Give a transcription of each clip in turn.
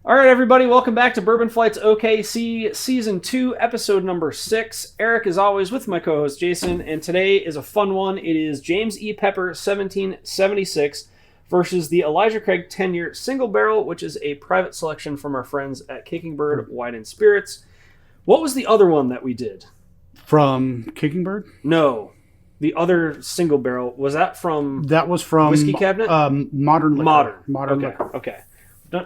All right, everybody, welcome back to Bourbon Flights OKC, Season 2, Episode number 6. Eric, as always, with my co-host Jason, and today is a fun one. It is James E. Pepper 1776 versus the Elijah Craig 10-year single barrel, which is a private selection from our friends at Kickingbird Wine Spirits. What was the other one that we did? From Kickingbird? No. The other single barrel, was that from... That was from... Whiskey Cabinet? Modern Liquor. Modern okay. Liquor. Okay.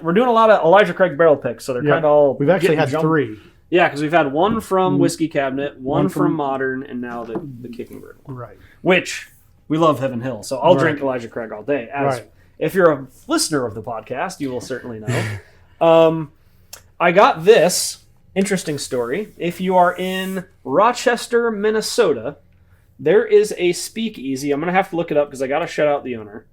We're doing a lot of Elijah Craig barrel picks, so they're kind of all... We've actually had three. Yeah, because we've had one from Whiskey Cabinet, one from Modern, and now the Kickingbird one. Right. Which, we love Heaven Hill, so I'll drink Elijah Craig all day. If you're a listener of the podcast, you will certainly know. I got this interesting story. If you are in Rochester, Minnesota, there is a speakeasy. I'm going to have to look it up because I got to shout out the owner.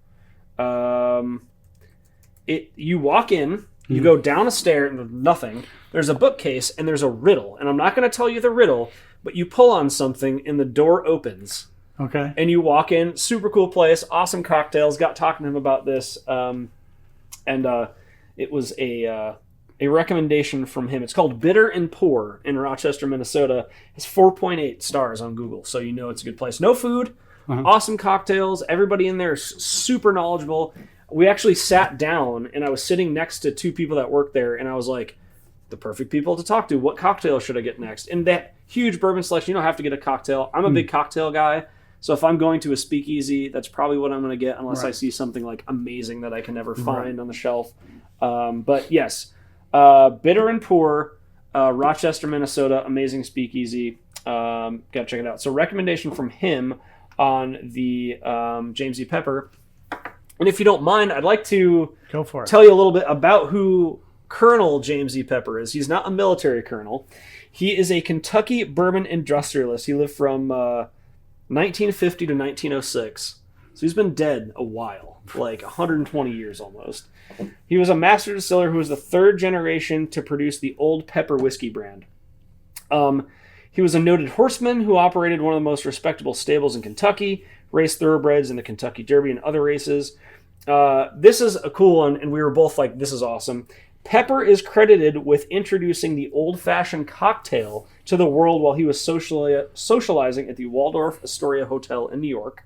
You walk in, you go down a stair, and there's nothing. There's a bookcase, and there's a riddle. And I'm not going to tell you the riddle, but you pull on something, and the door opens. Okay. And you walk in, super cool place, awesome cocktails. Got talking to him about this, and it was a recommendation from him. It's called Bitter and Pour in Rochester, Minnesota. It's 4.8 stars on Google, so you know it's a good place. No food, awesome cocktails. Everybody in there is super knowledgeable. We actually sat down, and I was sitting next to two people that worked there, and I was like, the perfect people to talk to. What cocktail should I get next? And that huge bourbon selection, you don't have to get a cocktail. I'm a big cocktail guy, so if I'm going to a speakeasy, that's probably what I'm going to get, unless I see something like amazing that I can never find on the shelf. But yes, Bitter and Pour, Rochester, Minnesota, amazing speakeasy. Got to check it out. So recommendation from him on the James E. Pepper. And if you don't mind, I'd like to tell you a little bit about who Colonel James E. Pepper is. He's not a military colonel. He is a Kentucky bourbon industrialist. He lived from 1950 to 1906. So he's been dead a while, like 120 years almost. He was a master distiller who was the third generation to produce the Old Pepper whiskey brand. He was a noted horseman who operated one of the most respectable stables in Kentucky, raced thoroughbreds in the Kentucky Derby and other races. This is a cool one, and we were both like, this is awesome. Pepper is credited with introducing the old-fashioned cocktail to the world while he was socializing at the Waldorf Astoria Hotel in New York.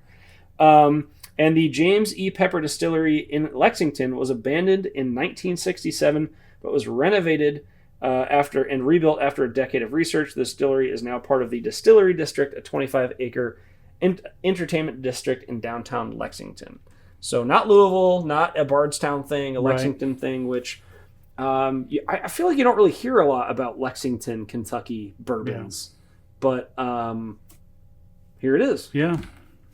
And the James E. Pepper Distillery in Lexington was abandoned in 1967, but was renovated and rebuilt after a decade of research. The distillery is now part of the Distillery District, a 25-acre entertainment district in downtown Lexington. So not Louisville, not a Bardstown thing, a Lexington thing, which I feel like you don't really hear a lot about Lexington, Kentucky bourbons. Yeah. But here it is. Yeah.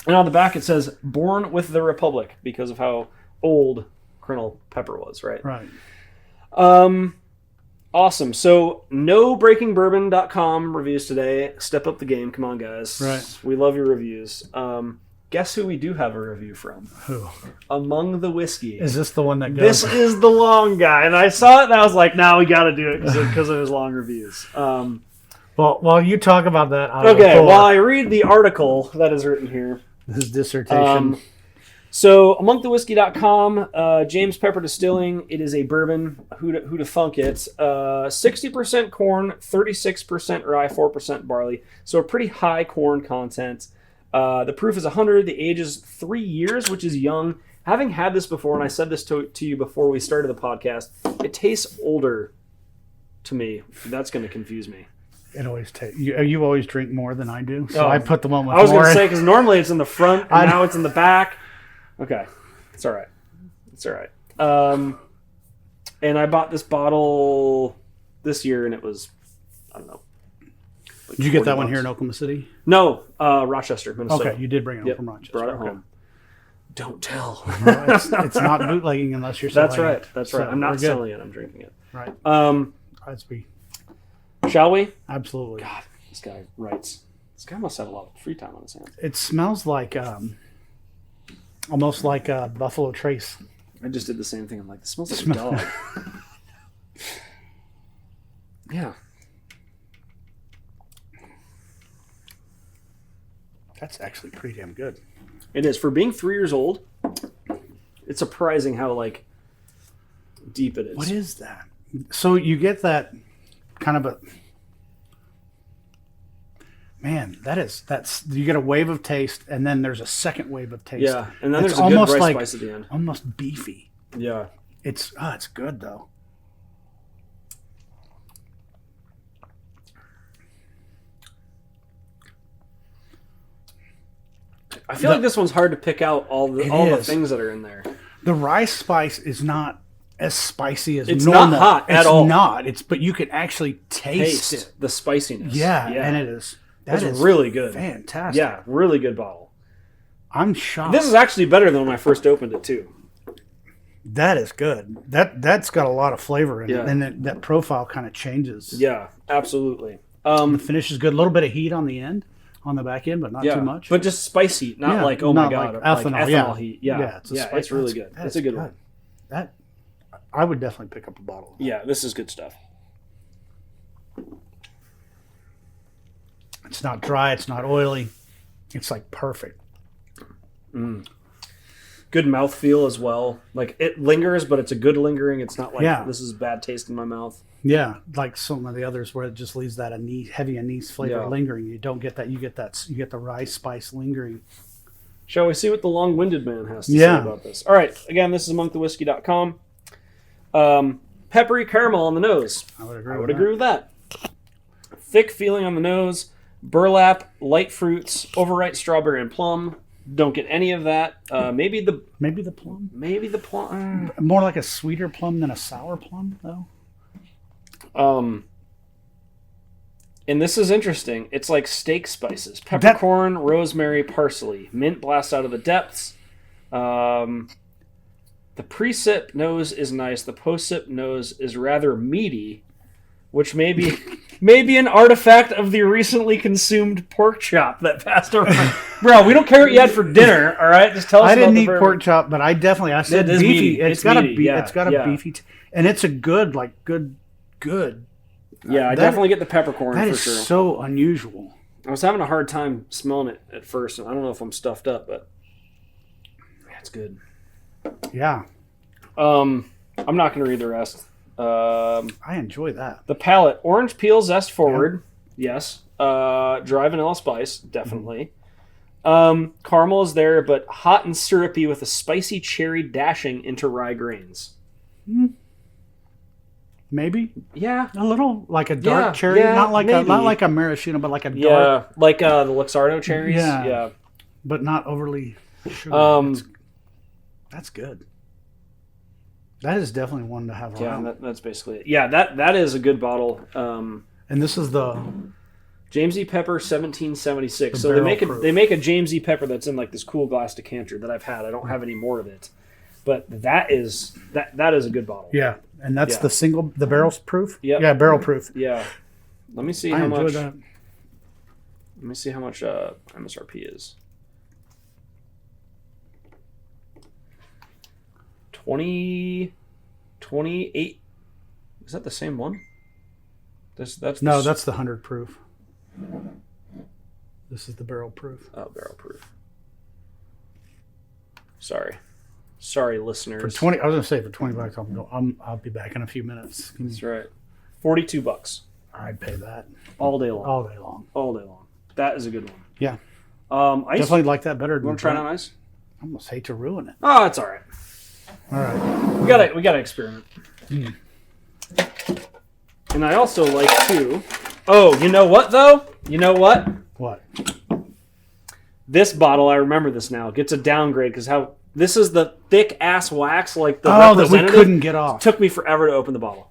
And on the back it says, Born with the Republic, because of how old Colonel Pepper was, right? Right. Awesome. So, nobreakingbourbon.com reviews today. Step up the game. Come on, guys. Right. We love your reviews. Guess who we do have a review from? Who? Among the Whiskey. Is this the one that goes? This is the long guy. And I saw it and I was like, we got to do it because of his long reviews. Well, while you talk about that, while I read the article that is written here. His dissertation. So, amongthewhiskey.com, James Pepper Distilling. It is a bourbon. Who to funk it? 60% corn, 36% rye, 4% barley. So a pretty high corn content. The proof is 100. The age is 3 years, which is young. Having had this before, and I said this to you before we started the podcast, it tastes older to me. That's going to confuse me. It always tastes. You always drink more than I do, so I put the one with more. I was going to say, because normally it's in the front, and now it's in the back. Okay. It's all right. It's all right. And I bought this bottle this year, and it was, I don't know. Did you get that one here in Oklahoma City? No, Rochester, Minnesota. Okay, you did bring it from Rochester. Brought it home. Don't tell. No, it's not bootlegging unless you're selling it. That's right. I'm not selling it. I'm drinking it. Right. Shall we? Absolutely. God, this guy writes. This guy must have a lot of free time on his hands. It smells like, almost like a Buffalo Trace. I just did the same thing. I'm like, this smells like a dog. Yeah. That's actually pretty damn good. It is. For being 3 years old, it's surprising how, deep it is. What is that? So you get that kind of a man. That's you get a wave of taste, and then there's a second wave of taste. Yeah, and then it's there's a good almost rice like, spice at the end. almost beefy. Yeah. It's good though. I feel like this one's hard to pick out all the things that are in there. The rice spice is not as spicy as it's normal. Not hot at all. It's not. But you can actually taste it. The spiciness. Yeah, and it is. That's really good. Fantastic. Yeah, really good bottle. I'm shocked. This is actually better than when I first opened it too. That is good. That's got a lot of flavor in it, and that profile kind of changes. Yeah, absolutely. The finish is good. A little bit of heat on the end, on the back end, but not too much. But just spicy, not like my god, like ethanol heat. Yeah, it's really good. It's a good one. That I would definitely pick up a bottle. Yeah, this is good stuff. It's not dry. It's not oily. It's like perfect. Good mouthfeel as well. Like it lingers, but it's a good lingering. It's not like this is bad taste in my mouth. Yeah, like some of the others where it just leaves that heavy anise flavor lingering. You don't get that. You get the rice spice lingering. Shall we see what the long-winded man has to say about this? All right. Again, this is monkthewhiskey.com. Peppery caramel on the nose. I would agree with that. Thick feeling on the nose. Burlap, light fruits, overripe strawberry and plum. Don't get any of that. Maybe the plum. Maybe the plum. More like a sweeter plum than a sour plum, though. And this is interesting. It's like steak spices: peppercorn, rosemary, parsley, mint blast out of the depths. The pre-sip nose is nice. The post-sip nose is rather meaty, which may be an artifact of the recently consumed pork chop that passed around. Bro, we don't care what you had for dinner, all right? Just tell us. I didn't eat pork chop, but I said beefy. Meaty. It's got a beefy, and it's a good. Yeah, I definitely get the peppercorn for sure. That is so unusual. I was having a hard time smelling it at first, and I don't know if I'm stuffed up, but it's good. Yeah. I'm not going to read the rest. I enjoy that. The palate: orange peel, zest forward. Yeah. Yes. Dry vanilla spice, definitely. Caramel is there, but hot and syrupy with a spicy cherry dashing into rye grains. Maybe. Yeah. A little like a dark cherry, not like a maraschino, but like a dark. Yeah, like the Luxardo cherries. Yeah. But not overly sugary. That's good. That is definitely one to have around. Yeah, that's basically it. Yeah, that is a good bottle. And this is the James E. Pepper 1776. So they make a James E. Pepper that's in like this cool glass decanter that I've had. I don't have any more of it, but that is a good bottle. Yeah, and that's the barrel proof. Yeah, barrel proof. Yeah. Let me see how much. Let me see how much MSRP is. 28. Is that the same one? That's the 100 proof. This is the barrel proof. Oh, barrel proof. Sorry, listeners. For 20, I was gonna say for $20, I'll be back in a few minutes. That's right. $42. I'd pay that all day long. All day long. That is a good one. Yeah. Ice? Definitely like that better. You want to try it on ice? I almost hate to ruin it. Oh, it's all right. All right. We gotta experiment. And I also like to. Oh, you know what though? You know what? What? This bottle, I remember this now, gets a downgrade because this is the thick ass wax like the representative. That we couldn't get off. It took me forever to open the bottle.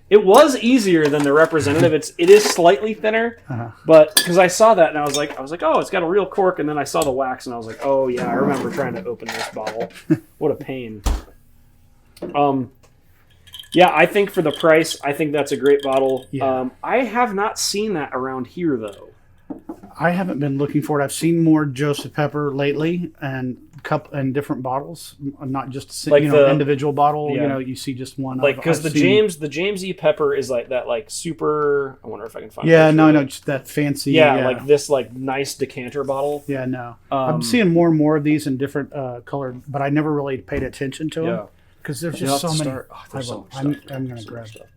It was easier than the representative. It is slightly thinner, but because I saw that and I was like, oh, it's got a real cork, and then I saw the wax and I was like, oh yeah, I remember trying to open this bottle. What a pain. Yeah, I think for the price, I think that's a great bottle. Yeah. I have not seen that around here though. I haven't been looking for it. I've seen more Joseph Pepper lately, and different bottles, not just like individual bottle. Yeah. You see just one. Like because the James E. Pepper is like that, like super. I wonder if I can find. Yeah, no, just that fancy. Yeah, like this, like nice decanter bottle. Yeah, no. I'm seeing more and more of these in different colored, but I never really paid attention to them. because there's just so many. There's so much I'm stuff. going to grab stuff.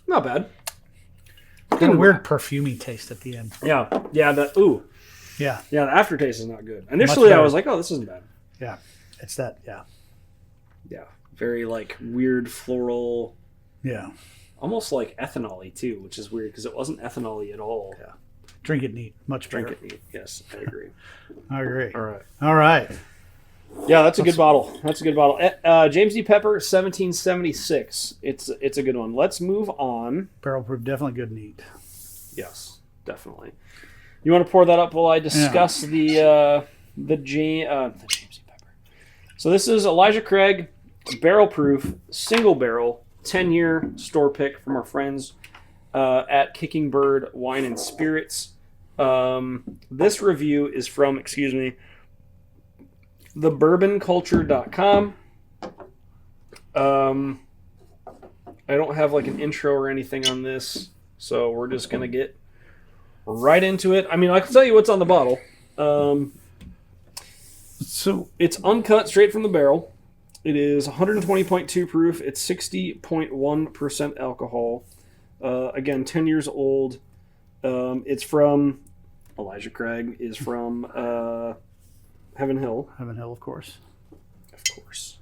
Not bad. Got a weird perfumey taste at the end. Yeah. Ooh. Yeah. Yeah, the aftertaste is not good. Initially, I was like, oh, this isn't bad. Yeah. It's that, yeah. Yeah. Very, like, weird floral. Yeah. Almost like ethanol-y, too, which is weird because it wasn't ethanol-y at all. Yeah. Drink it neat. Much better. Drink it neat. Yes, I agree. I agree. All right. Yeah, that's a good bottle. James D. Pepper, 1776. It's a good one. Let's move on. Barrel proof, definitely good neat. Yes, definitely. You want to pour that up while I discuss the James D. Pepper. So this is Elijah Craig, barrel proof, single barrel, 10-year store pick from our friends at Kickingbird Wine and Spirits. This review is from, thebourbonculture.com. I don't have like an intro or anything on this, so we're just going to get right into it. I mean, I can tell you what's on the bottle. So it's uncut straight from the barrel. It is 120.2 proof. It's 60.1% alcohol. Again, 10 years old. It's from Elijah Craig is from Heaven Hill. Heaven Hill, of course. Of course.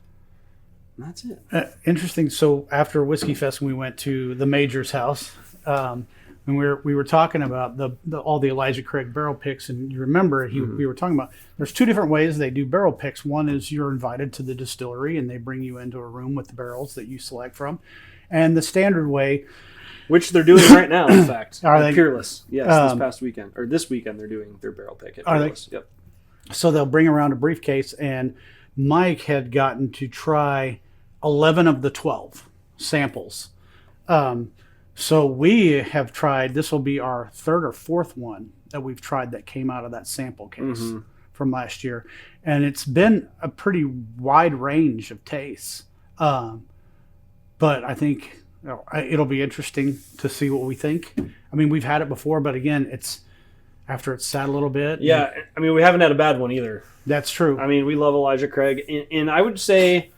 And that's it. Interesting. So after Whiskey Fest, we went to the Major's house. And we were talking about all the Elijah Craig barrel picks, and you remember we were talking about there's two different ways they do barrel picks. One is you're invited to the distillery and they bring you into a room with the barrels that you select from, and the standard way, which they're doing right now, in fact, are they Peerless? Yes, this weekend they're doing their barrel pick at Peerless. Yep. So they'll bring around a briefcase, and Mike had gotten to try 11 of the 12 samples. So we have tried, this will be our third or fourth one that we've tried that came out of that sample case from last year. And it's been a pretty wide range of tastes. But I think it'll be interesting to see what we think. I mean, we've had it before, but again, it's after it's sat a little bit. Yeah, I mean, we haven't had a bad one either. That's true. I mean, we love Elijah Craig. And I would say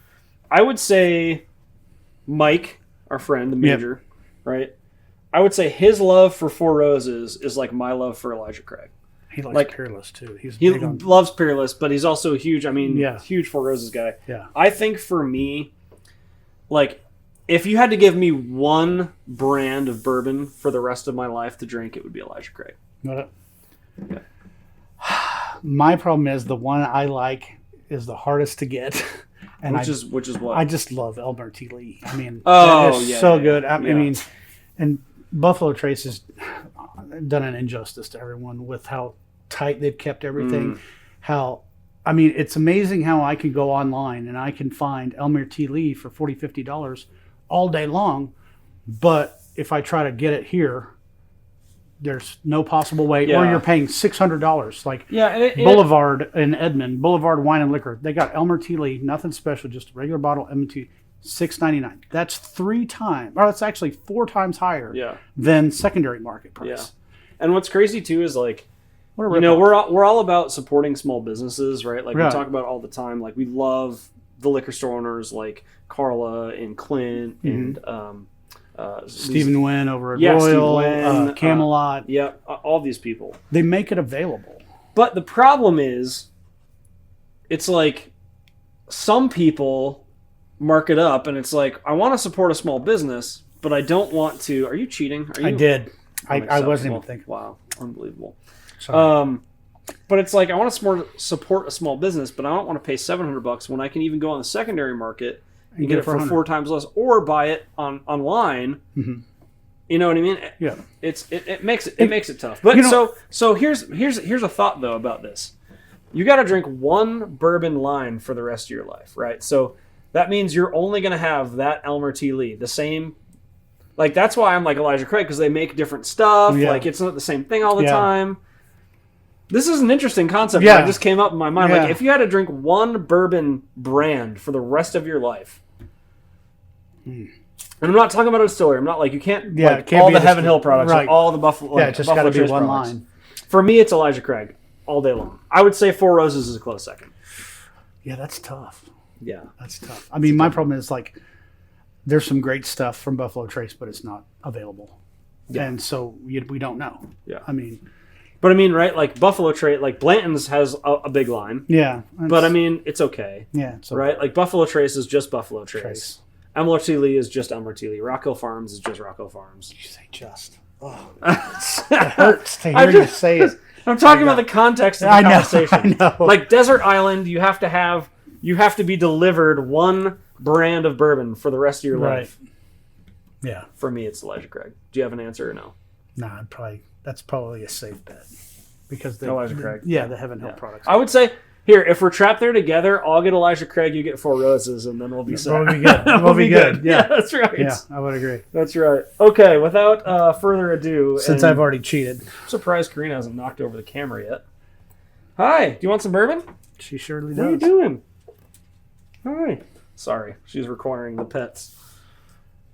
Mike, our friend, the Major, right? I would say his love for Four Roses is like my love for Elijah Craig. He likes Peerless too. He loves Peerless, but he's also huge. I mean, huge Four Roses guy. Yeah. I think for me, like, if you had to give me one brand of bourbon for the rest of my life to drink, it would be Elijah Craig. Yeah. My problem is the one I like is the hardest to get. And which is what? I just love Elmer T. Lee. I mean, good. I mean, and Buffalo Trace has done an injustice to everyone with how tight they've kept everything. It's amazing how I can go online and I can find Elmer T. Lee for $40, $50 all day long. But if I try to get it here, there's no possible way. Or you're paying $600. Like Boulevard in Edmond, Boulevard Wine and Liquor. They got Elmer T. Lee, nothing special, just a regular bottle M&T, $6.99. That's 3 times, or that's actually 4 times higher than secondary market price. Yeah. And what's crazy too is like, we're all about supporting small businesses, right? Like we talk about all the time. Like we love the liquor store owners like Carla and Clint and Stephen Wynn over at Royal, Camelot. All these people. They make it available. But the problem is, it's like some people mark it up, and it's like, I want to support a small business, but I don't want to. Are you cheating? I did. I wasn't even thinking. Wow, unbelievable. But it's like, I want to support a small business, but I don't want to pay $700 when I can even go on the secondary market and get it for 4 times less, or buy it online. You know what I mean? Yeah. It makes it tough. But so here's a thought though about this. You got to drink one bourbon line for the rest of your life, right? So that means you're only going to have that Elmer T. Lee, the same. Like, that's why I'm like Elijah Craig, because they make different stuff. Yeah. Like, it's not the same thing all the time. This is an interesting concept that just came up in my mind. Like, if you had to drink one bourbon brand for the rest of your life, and I'm not talking about a distillery. I'm not like, you can't all the Heaven Hill products, or all the Buffalo. It's just got to be one line. For me, it's Elijah Craig all day long. I would say Four Roses is a close second. Yeah, that's tough. Yeah. That's tough. I mean, my problem is like there's some great stuff from Buffalo Trace, but it's not available. Yeah. And so we don't know. Yeah. I mean, but I mean, right? Like Buffalo Trace, like Blanton's has a big line. Yeah. But I mean, it's okay. Yeah. It's okay. Right? Like Buffalo Trace is just Buffalo Trace. Elmer T. Lee is just Elmer T. Lee. Rock Hill Farms is just Rock Hill Farms. You say just. Oh. It hurts to hear you say it. I'm talking about the context of the conversation. I know. Like Desert Island, you have to be delivered one brand of bourbon for the rest of your life. Yeah. For me, it's Elijah Craig. Do you have an answer or no? Nah, that's probably a safe bet because Elijah Craig. Yeah, the Heaven Hill products. I would say here, if we're trapped there together, I'll get Elijah Craig, you get Four Roses, and then we'll be set. We'll be good. We'll be good. Yeah, that's right. Yeah, I would agree. That's right. Okay, without further ado, since I've already cheated, I'm surprised Karina hasn't knocked over the camera yet. Hi, do you want some bourbon? She surely does. What are you doing? Hi. Sorry, she's requiring the pets.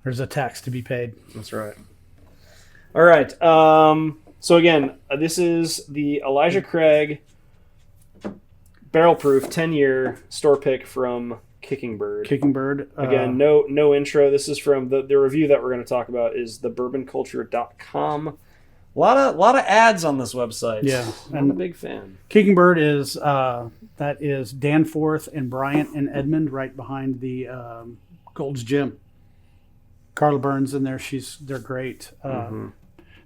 There's a tax to be paid. That's right. All right. So again, this is the Elijah Craig barrel proof 10-year store pick from Kickingbird. Kickingbird. Again, no intro. This is from the review that we're going to talk about is thebourbonculture.com. A lot of ads on this website. Yeah, I'm a big fan. Kickingbird is that is Danforth and Bryant and Edmond right behind the Gold's Gym. Carla Burns in there. They're great.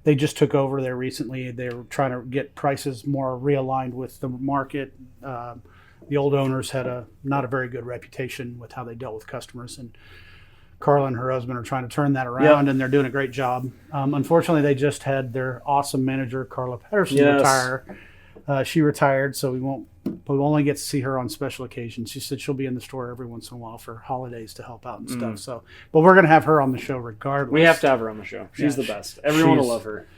They just took over there recently. They were trying to get prices more realigned with the market. The old owners had not a very good reputation with how they dealt with customers, and Carla and her husband are trying to turn that around, and they're doing a great job. Unfortunately, they just had their awesome manager, Carla Patterson, retire. She retired, so we'll only get to see her on special occasions. She said she'll be in the store every once in a while for holidays to help out and stuff. So, but we're going to have her on the show regardless. We have to have her on the show. She's the best. Everyone will love her.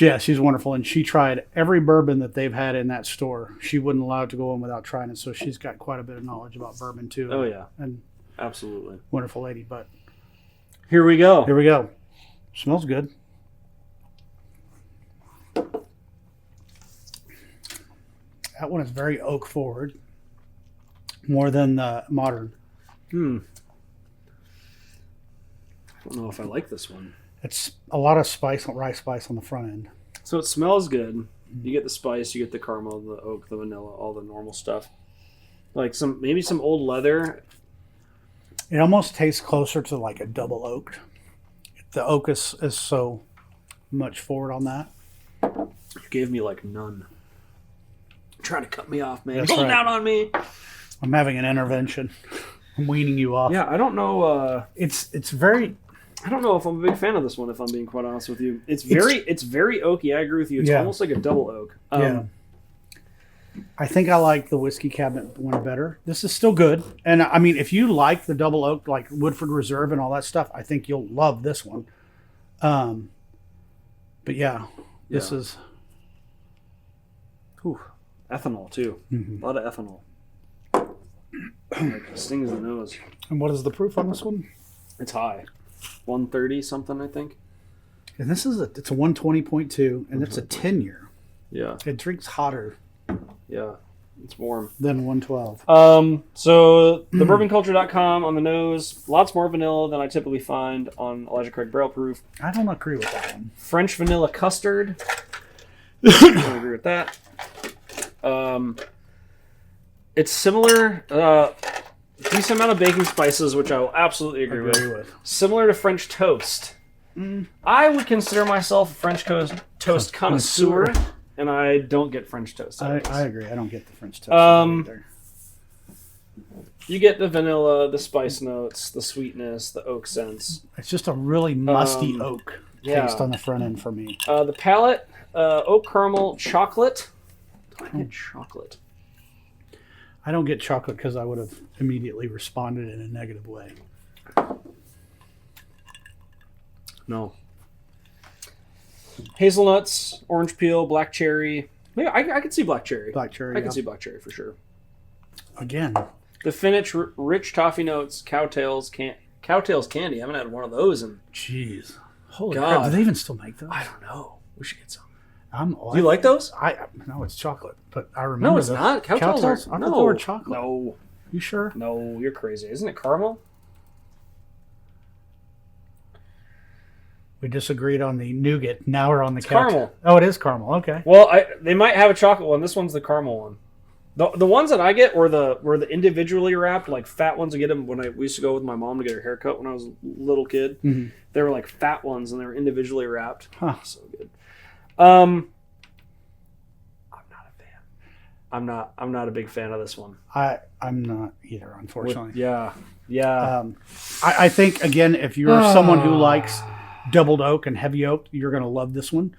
Yeah, she's wonderful, and she tried every bourbon that they've had in that store. She wouldn't allow it to go in without trying it, so she's got quite a bit of knowledge about bourbon too. Oh yeah, and absolutely wonderful lady. But here we go. Smells good. That one is very oak forward, more than the modern. I don't know if I like this one. It's a lot of rye spice on the front end. So it smells good. You get the spice, you get the caramel, the oak, the vanilla, all the normal stuff. Like maybe some old leather. It almost tastes closer to like a double oaked. The oak is so much forward on that. You gave me like none. Trying to cut me off, man. That's Pull right. down on me. I'm having an intervention. I'm weaning you off. Yeah, I don't know. It's very. I don't know if I'm a big fan of this one. If I'm being quite honest with you, it's very oaky. I agree with you. It's almost like a double oak. I think I like the whiskey cabinet one better. This is still good, and I mean, if you like the double oak, like Woodford Reserve and all that stuff, I think you'll love this one. But this is. Whew. Ethanol too. A lot of ethanol. Like, stings the nose. And what is the proof on this one? It's high, 130 something, I think. And this is it's a 120.2, and it's a 10-year. Yeah, it drinks hotter. Yeah, it's warm. Than 112. So thebourbonculture.com on the nose. Lots more vanilla than I typically find on Elijah Craig Barrel Proof. I don't agree with that one. French vanilla custard. I don't agree with that. It's similar, decent amount of baking spices, which I will absolutely agree with. Similar to French toast. I would consider myself a French toast connoisseur, and I don't get French toast. I agree. I don't get the French toast either. You get the vanilla, the spice notes, the sweetness, the oak scents. It's just a really musty oak taste on the front end for me. The palate, oak caramel, chocolate. I get chocolate. I don't get chocolate because I would have immediately responded in a negative way. No. Hazelnuts, orange peel, black cherry. Maybe I could see black cherry. Black cherry. I can see black cherry for sure. Again. The finish, rich toffee notes, cowtails candy. I haven't had one of those in. Jeez. Holy God. crap. Do they even still make those? I don't know. We should get some. Do you like those? No, it's chocolate, but I remember. No, it's not. Cowtails I thought they were chocolate. No. You sure? No, you're crazy. Isn't it caramel? We disagreed on the nougat. Now we're on the caramel. Oh, it is caramel. Okay. Well, they might have a chocolate one. This one's the caramel one. The ones that I get were the individually wrapped, like fat ones. I get them when we used to go with my mom to get her haircut when I was a little kid. Mm-hmm. They were like fat ones, and they were individually wrapped. Huh. So good. I'm not a fan. I'm not a big fan of this one. I'm not either, unfortunately. Yeah. I think again, if you're someone who likes doubled oak and heavy oak, you're going to love this one.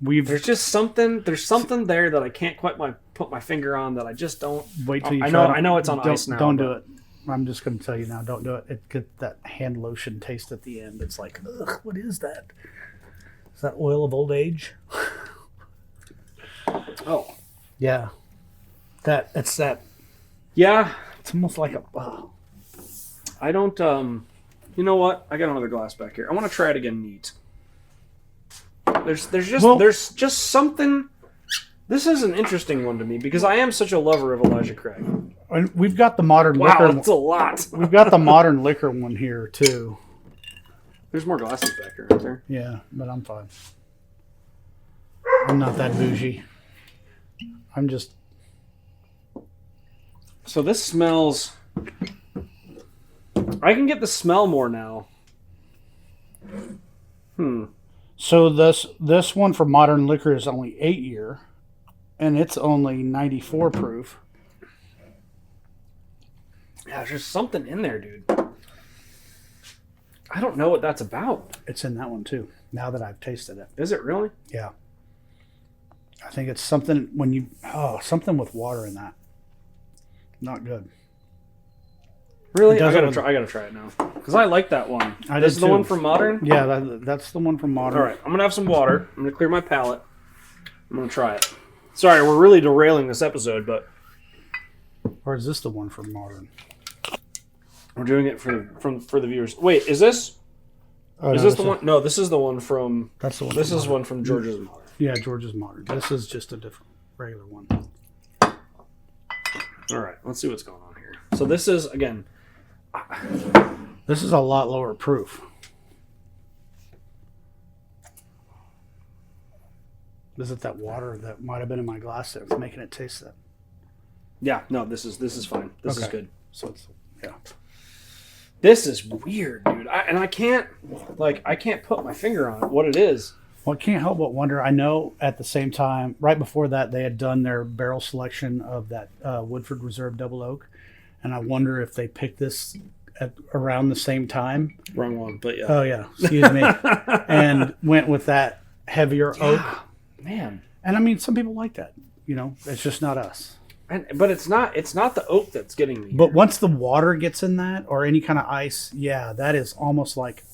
There's something there that I can't quite put my finger on that I just don't. Wait till you try. I know it's on ice now. Don't do it. I'm just going to tell you now. Don't do it. It gets that hand lotion taste at the end. It's like, ugh, what is that? Is that oil of old age? Oh, yeah. It's that. Yeah, it's almost like a. I don't. You know what? I got another glass back here. I want to try it again neat. There's just something. This is an interesting one to me because I am such a lover of Elijah Craig. And we've got the modern liquor. Wow, that's a lot. We've got the modern liquor one here too. There's more glasses back here, aren't there? Yeah, but I'm fine. I'm not that bougie. I'm just. So this smells. I can get the smell more now. So this one for modern liquor is only 8 year, and it's only 94 proof. Yeah, there's just something in there, dude. I don't know what that's about. It's in that one too. Now that I've tasted it. Is it really? Yeah. I think it's something something with water in that. Not good. Really? I gotta try it now because I like that one. This is the one from Modern. Yeah, that's the one from Modern. All right, I'm gonna have some water. I'm gonna clear my palate. I'm gonna try it. Sorry, we're really derailing this episode, but. Or is this the one from Modern? We're doing it for the viewers. Wait, is this? Is this the one? No, this is the one from. That's the one. This is one from George's Modern. Yeah, George's Modern. This is just a different regular one. All right, let's see what's going on here. So this is again. This is a lot lower proof. Is it that water that might have been in my glass that's making it taste that? Yeah, no, this is fine. This is good. So it's This is weird, dude. I can't put my finger on what it is. Well, I can't help but wonder. I know at the same time, right before that, they had done their barrel selection of that Woodford Reserve Double Oak, and I wonder if they picked this at around the same time. Wrong one, but yeah. Oh yeah, excuse me. And went with that heavier oak. Man. And I mean, some people like that. You know, it's just not us. But it's not the oak that's getting me. But once the water gets in that, or any kind of ice, yeah, that is almost like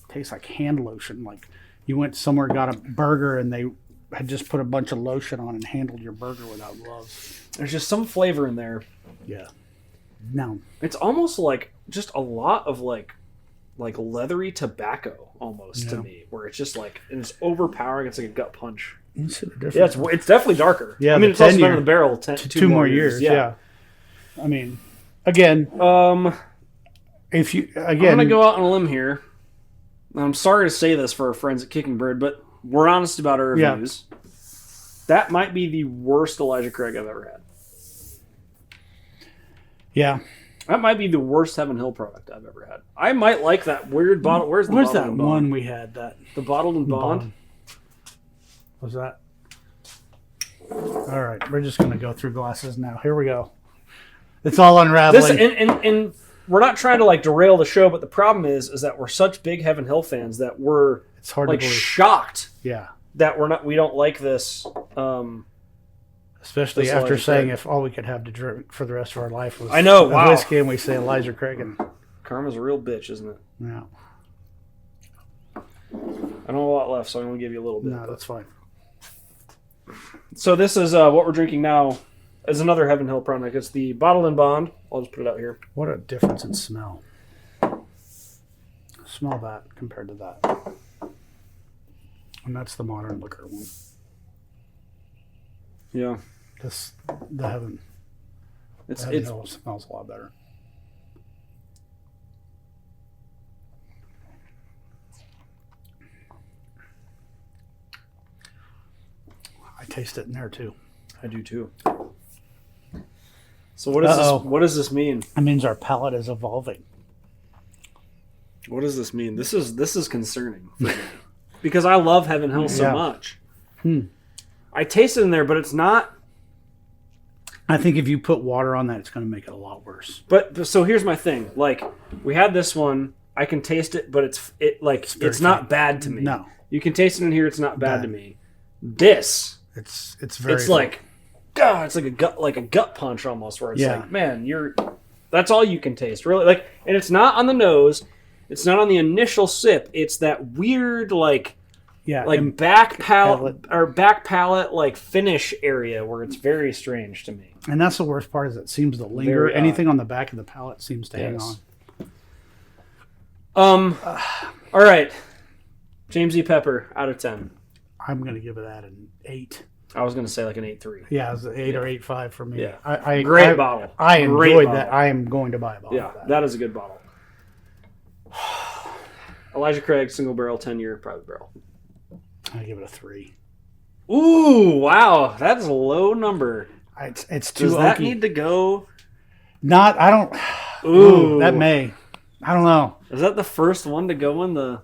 tastes like hand lotion. Like you went somewhere, got a burger, and they had just put a bunch of lotion on and handled your burger without gloves. There's just some flavor in there. Yeah. No. It's almost like just a lot of like leathery tobacco almost to me, where it's just like, and it's overpowering. It's like a gut punch. Yeah, it's definitely darker. Yeah, I mean, it's also been in the barrel two more years. Yeah. I mean, again, if you I'm gonna go out on a limb here. I'm sorry to say this for our friends at Kickingbird, but we're honest about our reviews. Yeah. That might be the worst Elijah Craig I've ever had. Yeah. That might be the worst Heaven Hill product I've ever had. I might like that weird bottle. Where's that one we had? The Bottled and Bond. Was that? All right, we're just going to go through glasses now. Here we go. It's all unraveling. And we're not trying to like derail the show, but the problem is that we're such big Heaven Hill fans that we're it's hard like to believe. Shocked. Yeah. That we don't like this. Especially this after Elijah saying Craig. If all we could have to drink for the rest of our life was whiskey, and we say Elijah Craig. And karma's a real bitch, isn't it? Yeah. I don't have a lot left, so I'm going to give you a little bit. No, that's fine. So this is what we're drinking now. Is another Heaven Hill product. It's the Bottled and Bond. I'll just put it out here. What a difference in smell. Smell that compared to that. And that's the modern liquor one. Yeah. The Heaven Hill smells a lot better. I taste it in there too. I do too. So what does this mean? It means our palate is evolving. What does this mean? This is concerning for me. Because I love Heaven Hill so much. I taste it in there, but it's not. I think if you put water on that, it's going to make it a lot worse. But so here's my thing. Like, we had this one. I can taste it, but it's not bad to me. No, you can taste it in here. It's not bad to me. This, it's very. It's like, God, it's like a gut punch almost. Where it's like, man, that's all you can taste, really. Like, and it's not on the nose. It's not on the initial sip. It's that weird back palate like finish area where it's very strange to me. And that's the worst part, is it seems to linger. Anything on the back of the palate seems to hang on. All right. James E. Pepper, out of 10. I'm going to give it an 8. I was going to say like an 8.3. Yeah, it was an 8 or 8.5 for me. Yeah. Great bottle. I enjoyed that. I am going to buy a bottle of that. That is a good bottle. Elijah Craig, single barrel, 10-year private barrel. I give it a 3. Ooh, wow. That's a low number. It's too Does that oaky. need to go? I don't. Ooh, that may. I don't know. Is that the first one to go in the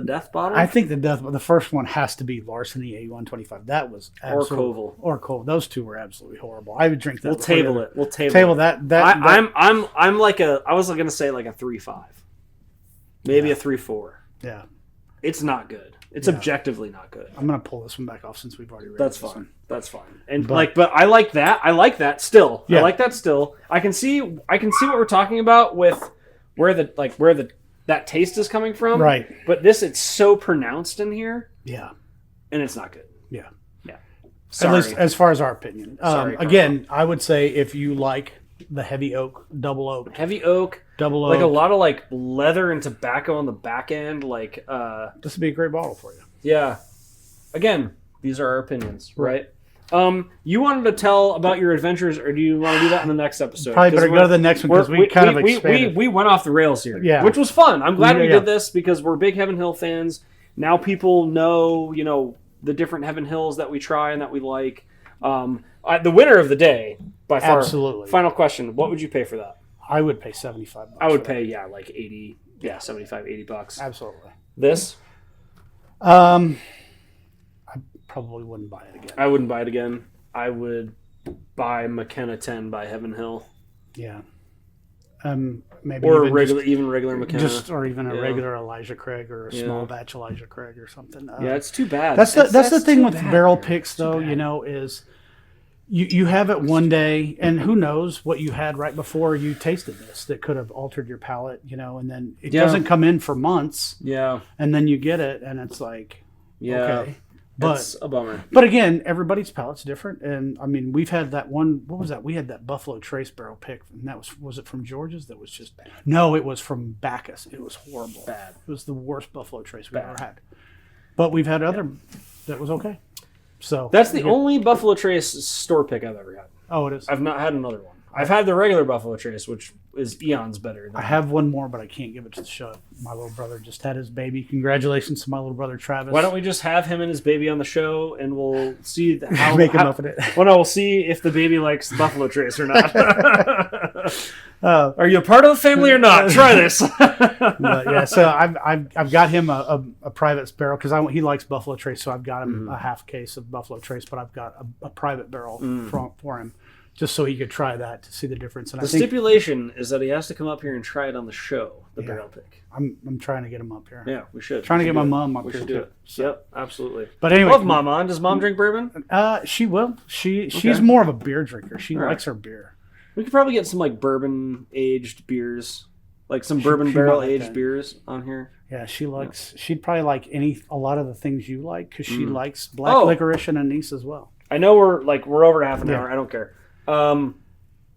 death bottle? I think the first one has to be Larceny A125. That was Koval. Or Koval. Those two were absolutely horrible. I would drink that. We'll table it. I'm like I was going to say like a 3.5. Maybe a 3.4. Yeah. It's not good. It's objectively not good. I'm going to pull this one back off since we've already read That's fine. That's fine. And but I like that. I like that still. Yeah. I like that still. I can see what we're talking about with where that taste is coming from. Right. But it's so pronounced in here. Yeah. And it's not good. Yeah. Yeah. Sorry. At least as far as our opinion. Sorry, again, I would say if you like the heavy oak, double oak, like a lot of like leather and tobacco on the back end, like this would be a great bottle for you. Yeah. Again, these are our opinions, right? You wanted to tell about your adventures, or do you want to do that in the next episode? Probably better go to the next one because we kind of expanded. We went off the rails here, yeah, which was fun. I'm glad we did this because we're big Heaven Hill fans. Now people know, the different Heaven Hills that we try and that we like. The winner of the day, by far. Absolutely. Final question: what would you pay for that? I would pay $75. I would pay like 80. Yeah, 75, 80 bucks. Absolutely. This? I probably wouldn't buy it again. I wouldn't buy it again. I would buy McKenna 10 by Heaven Hill. Yeah. Maybe or regular McKenna. Or even a regular Elijah Craig or a small batch Elijah Craig or something. It's too bad. That's the thing with barrel picks, though, is you have it one day, and who knows what you had right before you tasted this that could have altered your palate, and then it doesn't come in for months. Yeah. And then you get it, and it's like, okay. But it's a bummer. But again, everybody's palate's different, and I mean, we've had that one. What was that? We had that Buffalo Trace barrel pick, and that was it from George's? That was just bad. No, it was from Bacchus. It was horrible. Bad. It was the worst Buffalo Trace we've ever had. But we've had other that was okay. So that's the only Buffalo Trace store pick I've ever had. Oh, it is. I've not had another one. I've had the regular Buffalo Trace, which is eons better. I have one more, but I can't give it to the show. My little brother just had his baby. Congratulations to my little brother Travis. Why don't we just have him and his baby on the show, and we'll see how make him up in it. Well, no, we'll see if the baby likes Buffalo Trace or not. Are you a part of the family or not? Try this. So I've got him a private barrel because he likes Buffalo Trace, so I've got him a half case of Buffalo Trace, but I've got a private barrel for him. Just so he could try that to see the difference. And the stipulation is that he has to come up here and try it on the show, the barrel pick. I'm trying to get him up here. Yeah, we should. Trying to get my mom up here. We should do it. So. Yep, absolutely. But anyway. Love Mom on. Does Mom drink bourbon? She will. She's more of a beer drinker. She likes her beer. We could probably get some like bourbon aged beers. Like some bourbon barrel aged beers on here. Yeah, she likes. She'd probably like a lot of the things you like because she likes black licorice and anise as well. I know we're over half an hour. I don't care.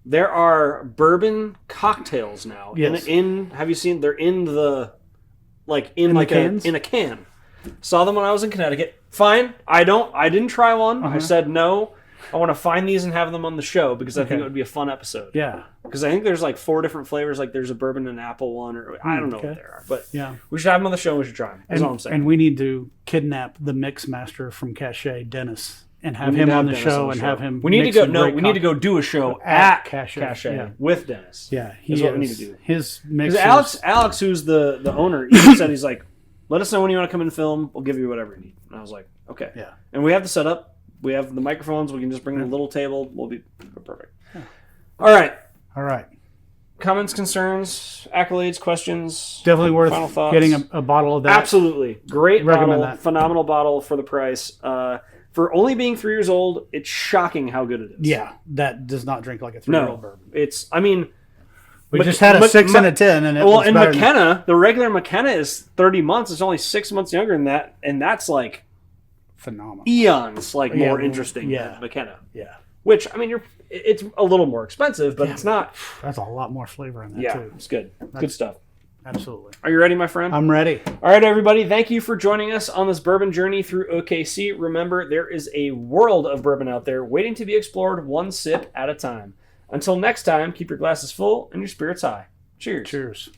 There are bourbon cocktails now. Yes. Have you seen? They're in the in a can. Saw them when I was in Connecticut. Fine. I didn't try one. I said no. I want to find these and have them on the show because I think it would be a fun episode. Yeah. Because I think there's like 4 different flavors. Like there's a bourbon and apple one, or I don't know what they are. But we should have them on the show and we should try them. That's all I'm saying. And we need to kidnap the mix master from Cache, Dennis, and have him on the show and have him. We need to go. No, we need to go do a show at Cache with Dennis. Yeah, is what we need to do. His mix. Alex, who's the owner, even said he's like, let us know when you want to come and film. We'll give you whatever you need. And I was like, okay. Yeah. And we have the setup. We have the microphones. We can just bring a little table. We'll be perfect. Yeah. All right. Comments, concerns, accolades, questions. Definitely worth getting a bottle of that. Absolutely. Great Recommend bottle. That. Phenomenal bottle for the price. For only being 3 years old, it's shocking how good it is. Yeah. That does not drink like a 3-year-old bourbon. We just had a 6 and a 10. And in McKenna, the regular McKenna is 30 months. It's only 6 months younger than that. And that's like phenomenal. Eons more interesting than McKenna. Yeah. Which, it's a little more expensive, but it's not. That's a lot more flavor in that, too. Yeah, it's good. Good stuff. Absolutely. Are you ready, my friend? I'm ready. All right, everybody. Thank you for joining us on this bourbon journey through OKC. Remember, there is a world of bourbon out there waiting to be explored one sip at a time. Until next time, keep your glasses full and your spirits high. Cheers. Cheers.